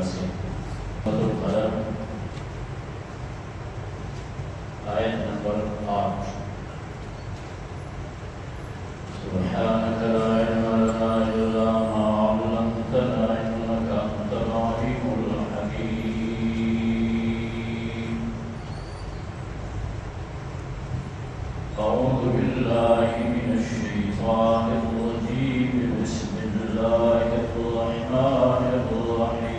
سے القلم آیت نمبر 8 سبحانك لا علم لنا إلا ما علمتنا إنك أنت العليم الحكيم أعوذ بالله من الشيطان الرجيم بسم الله الرحمن الرحيم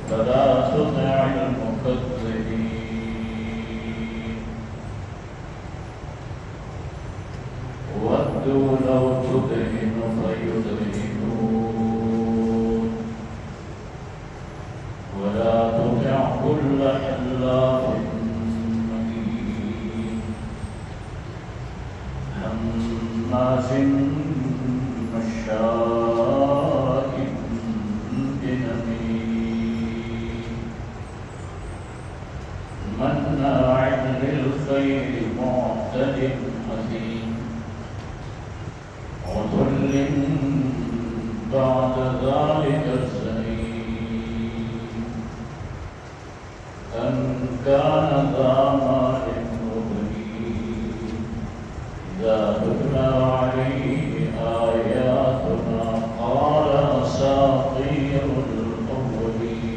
فلا تطع المكذبين ودوا لو تدهن فيدهنون ولا تطع كل حلاف مهين هماز مشاء بنميم مناع للخير معتد أثيم عتل بعد ذلك زنيم أن كان ذا مال وبنين إذا تتلى عليه آياتنا قال أساطير الأولين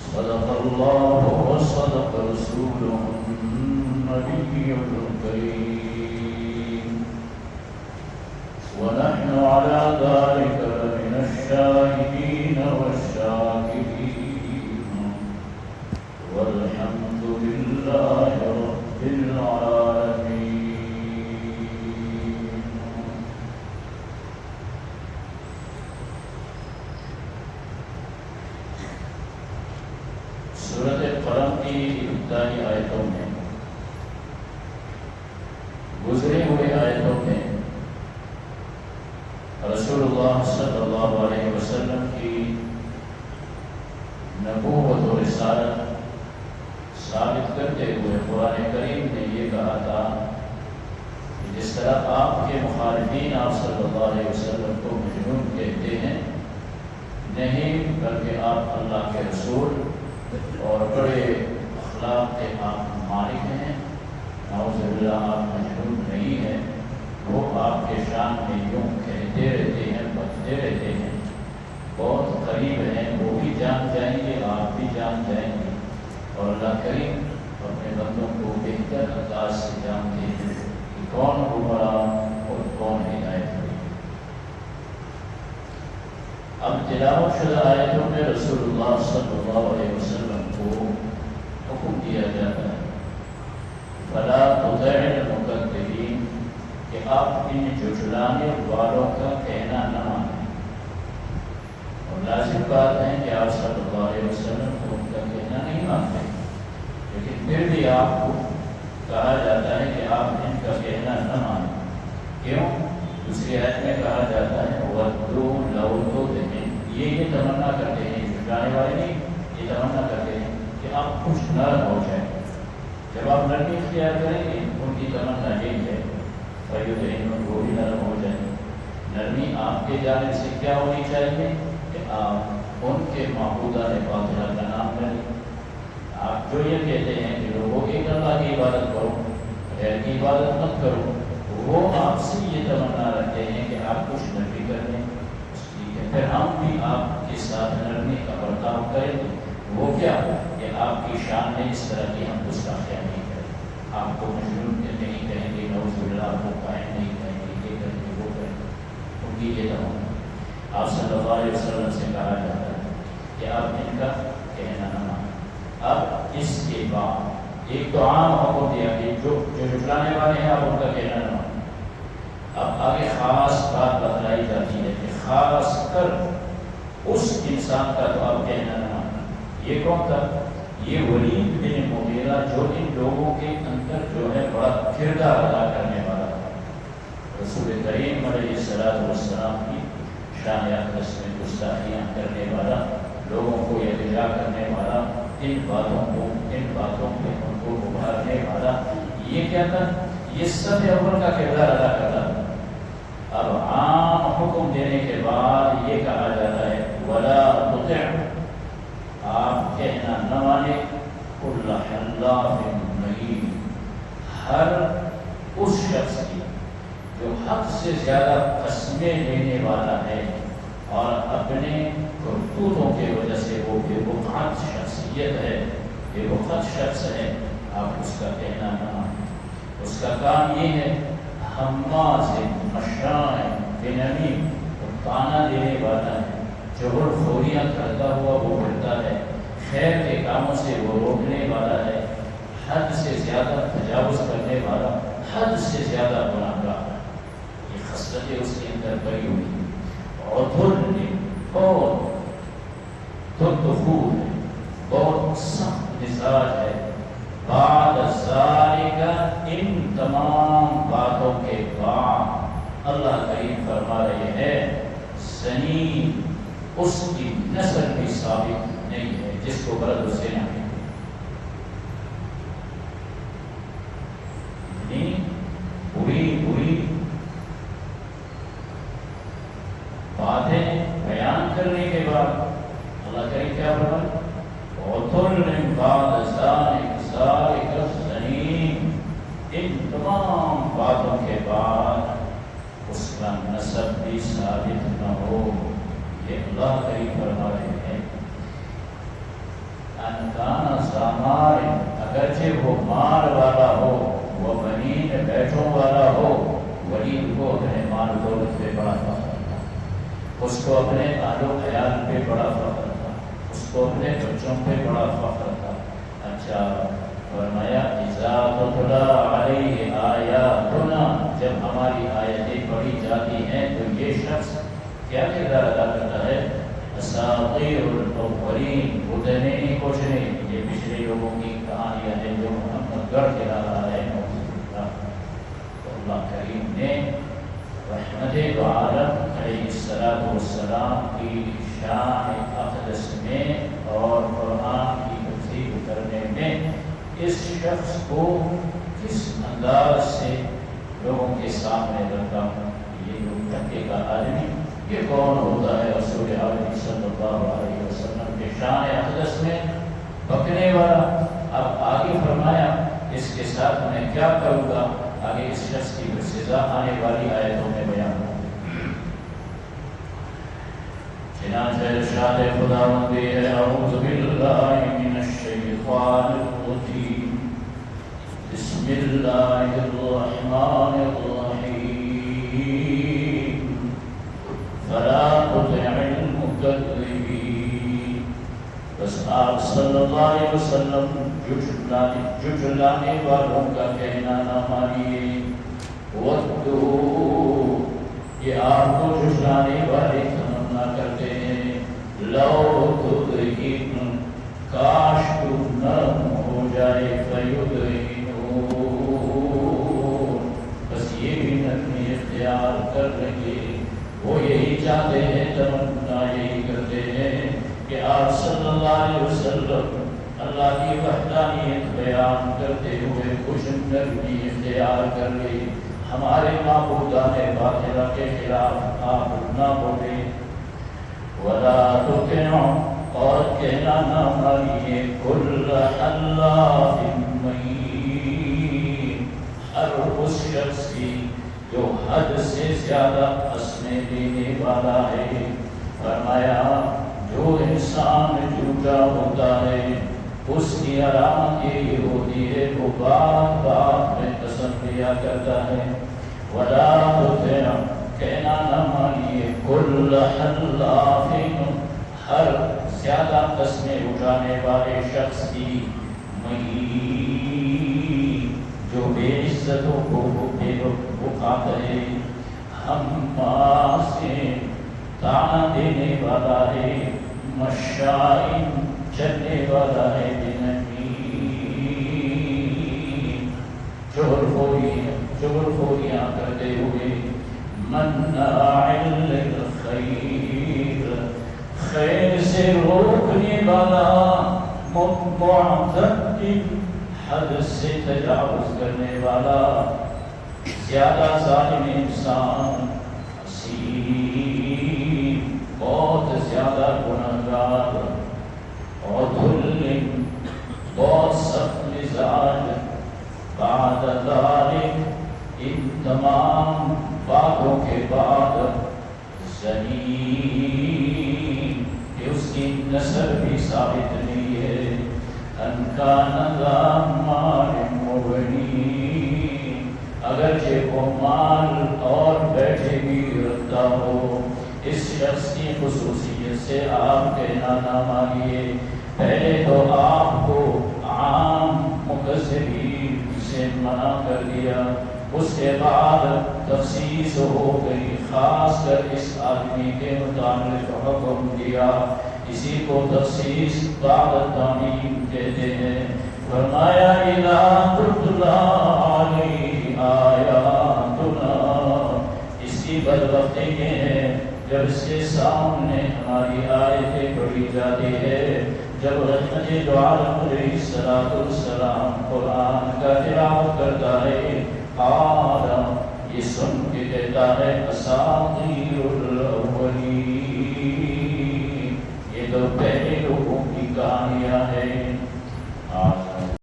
صدق الله وصدق رسوله النبي الكريم ونحن على ذلك لمن الشاهدين والشاكرين والحمد لله رب العالمين. سورۃ قلم کی ابتدائی آیتوں میں گزرے ہوئے آیتوں میں رسول اللہ صلی اللہ علیہ وسلم کی نبوت و رسالت ثابت کرتے ہوئے قرآن کریم نے یہ کہا تھا کہ جس طرح آپ کے مخالفین آپ صلی اللہ علیہ وسلم کو مجنون کہتے ہیں، نہیں بلکہ آپ اللہ کے رسول اور بڑے اخلاق کے آپ مالک ہیں، نعوذ باللہ آپ مجنون نہیں ہیں، وہ آپ کے شان میں یوں کہتے رہتے ہیں، بتتے رہتے ہیں، بہت قریب ہیں، وہ بھی جان جائیں گے، آپ بھی جان جائیں گے، اور اللہ کریم اپنے بندوں کو بہتر انداز سے جانتے ہیں کہ کون گمراہ اور کون ہدایت ہوئی۔ اب تلاوت شدہ آیتوں میں رسول اللہ صلی اللہ علیہ وسلم کو حکم دیا جاتا ہے فلا تطع المکذبین کہ آپ ان جھٹلانے والوں کا کہنا نہ مانیں، اور لازم بات ہے کہ آپ صلی اللہ علیہ وسلم کو ان کا کہنا نہیں مانتے، لیکن پھر بھی آپ کو کہا جاتا ہے کہ آپ ان کا کہنا نہ مانیں۔ کیوں؟ دوسری آیت میں کہا جاتا ہے وَدُّوا لَوْ تُدْهِنُ، یہ تمنا کرتے ہیں، جھٹلانے والے نہیں، یہ تمنا کرتے ہیں کہ آپ کچھ نرم ہو جائیں۔ جب آپ نرمی اختیار کریں گے ان کی تمنا یہی ہے فَيُدْهِنُ، وہ بھی نرم ہو جائیں۔ نرمی آپ کے جانب سے کیا ہونی چاہیے کہ آپ ان کے معبودان باطلہ کا نام لیں۔ آپ جو یہ کہتے ہیں کہ لوگوں ایک اللہ کی عبادت کرو، غیر کی عبادت مت کرو، وہ آپ سے یہ تمنا رکھتے ہیں کہ آپ کچھ نرمی کر دیں، ٹھیک ہے، پھر ہم بھی آپ کے ساتھ نرمی کا برتاؤ کریں گے۔ وہ کیا کہ آپ کی شان میں اس طرح کی ہم گستاخیاں نہیں کریں، آپ کو مجنون نہیں کہیں گے، نعوذ باللہ آپ کو قائم نہیں کہیں گے، یہ کریں گے وہ کریں گے، ان کی یہ تمنا۔ آپ صلی اللہ علیہ وسلم سے کہا جاتا ہے کہ آپ ان کا کہنا نہ مانیں۔ اب اس کے بعد ایک تو عام حکم دیا کہ جو جھٹلانے والے ہیں آپ ان کا کہنا نہ مانیں۔ اب آگے خاص بات بتلائی جاتی ہے کہ خاص کر اس انسان کا تو آپ کہنا نہ مانیں۔ یہ کون تھا؟ یہ ولید بن مغیرہ جو ان لوگوں کے اندر جو ہے بڑا کردار ادا کرنے والا تھا، رسول کریم علیہ السلام کی شان اقدس میں گستاخیاں کرنے والا، لوگوں کو احتجاج کرنے والا، ان باتوں پہ ان کو ابھارنے والا، یہ کیا تھا یہ سب اول کا کردار ادا کر رہا ہے۔ اب عام حکم دینے کے بعد یہ کہا جاتا ہے ولا تطع، آپ کہنا نہ مانے کل حلاف مہین، ہر اس شخص کی جو حد سے زیادہ قسمیں لینے والا ہے اور اپنے کرتوتوں کی وجہ سے وہ بے وقت شخصیت ہے، بے وقت شخص ہے، آپ اس کا کہنا نہ مانیں۔ اس کا کام یہ ہے حماز مشاء بنمیم، تانا دینے والا ہے، چغل خوریاں کرتا ہوا وہ پھرتا ہے، خیر کے کاموں سے وہ روکنے والا ہے، حد سے زیادہ تجاوز کرنے والا، حد سے زیادہ گناہ گار، یہ خصلتیں اس کے اندر پڑی ہوئی اور بہت دخول ہے، بہت سخت مزاج ہے۔ بعد ذالک، ان تمام باتوں کے بعد اللہ کریم فرما رہے ہیں زنی، اس کی نسل بھی ثابت نہیں ہے جس کو برد اسے نہ ہے۔ اتنی بری باتیں بیان کرنے کے بعد اللہ کریم کیا فرمائے وَعُتُلٍّ بَعْدَ ذَلِكَ الزَّنِيمِ، ان تمام باتوں کے بعد اس کا نسب بھی ثابت نہ ہو۔ یہ اللہ کریم فرما رہے ہیں ان کان ذا مال، اگرچہ وہ مال والا ہو، وہ بنین بیٹوں والا ہو، ولید کو اپنے مال دولت پہ بڑا فخر تھا، اس کو اپنے اہل و عیال پہ بڑا فخر تھا، اس کو اپنے بچوں پہ بڑا فخر تھا۔ اچھا فرمایا اذا تتلی علیہ آیاتنا، جب ہماری آیتیں پڑھی جاتی ہیں تو یہ شخص کیا کردار ادا کرتا ہے؟ اساطیر الاولین، بدنے کچھ نہیں، یہ پچھلے لوگوں کی کہانیاں ہیں جو محمد گڑھ کے رہا ہے۔ تو اللہ کریم نے رحمت دو عالم علیہ السلام کی شان اقدس میں اور قرآن کی تفسیر کرنے میں اس شخص کو کس انداز سے لوگوں کے سامنے رکھا۔ یہ جو ٹکے کا آدمی یہ کون ہوتا ہے؟ رسول عالم صلی اللہ علیہ وسلم کے شان اقدس میں بکنے والا۔ اب آگے فرمایا اس کے ساتھ میں کیا کروں گا، آگے اس شخص کی سزا آنے والی آیتوں میں بیان ہو۔ چنانچہ ارشاد خداوند ہے اعوذ باللہ من الشیطان الرجیم، بسم اللہ الرحمن الرحیم، فلا تطع المکذبین۔ بس آپ صلی اللہ علیہ وسلم جھٹلانے والوں کا کہنا نہ مانیے۔ وَدُّوا، یہ آپ کو جھٹلانے والے تمنا کرتے ہیں، لَوْ تُدْهِنُ، کاش تو نرم ہو جائے، فَيُدْهِنُونَ، بس یہ بھی نرمی اختیار کر لیں گے۔ وہ یہی چاہتے ہیں، تمنا یہی کرتے ہیں کہ آپ صلی اللہ علیہ وسلم اللہ کی وحدانیت بیان کرتے ہوئے کچھ نرمی اختیار کر لے، ہمارے معبودان باطلہ کے خلاف آپ نہ بولے۔ وَلَا تُطِعْ، اور کہنا نہ مانیے، كُلَّ حَلَّافٍ مَّهِينٍ، ہر اس شخص کی جو حد سے زیادہ قسمیں دینے والا ہے۔ فرمایا جو انسان جھوٹا ہوتا ہے اس کی علامت یہی ہوتی ہے وہ بات بات میں قسم لیا کرتا ہے۔ وَلَا تُطِعْ، کہنا نہ مانیے، كُلَّ حَلَّافٍ، ہر زیادہ قسمیں اٹھانے والے شخص کی، مہین، جو بے عزتوں کو بے وقت ہے، حماز، تانا دینے والا ہے، مشاء، چلنے والا ہے، بنمیم، چغلخوریاں کرتے ہوئے، مناع للخیر، خیر سے روکنے والا، معتد، حد سے تجاوز کرنے والا، زیادہ ظالم انسان، حسین بہت زیادہ گناہگار، اور ظلم بہت سخت مزاج، بعد ذالک ان تمام باتوں کے بعد زنین کہ اس کی نسل بھی ثابت نہیں ہے، ان کان ذا مال مبین اگرچہ وہ مال اور بیٹھے بھی رکھتا ہو۔ اس شخص کی خصوصیت سے آپ کہنا نہ مانیے، پہلے تو آپ کو عام مکذبین سے منع کر دیا، اس کے بعد تخصیص ہو گئی، خاص کر اس آدمی کے متعلق حکم دیا، اسی کو تخصیص بعد تعمیم کہتے ہیں۔ فرمایا اذا تتلی علیہ آیاتنا، اس کی بدبختی یہ ہے جب اس کے سامنے ہماری آیتیں پڑھی جاتی ہے، جب رحمت دو عالم علیہ السلام قرآن کا تلاوت کرتا ہے، قال یہ سن کے کہتا ہے اساطیر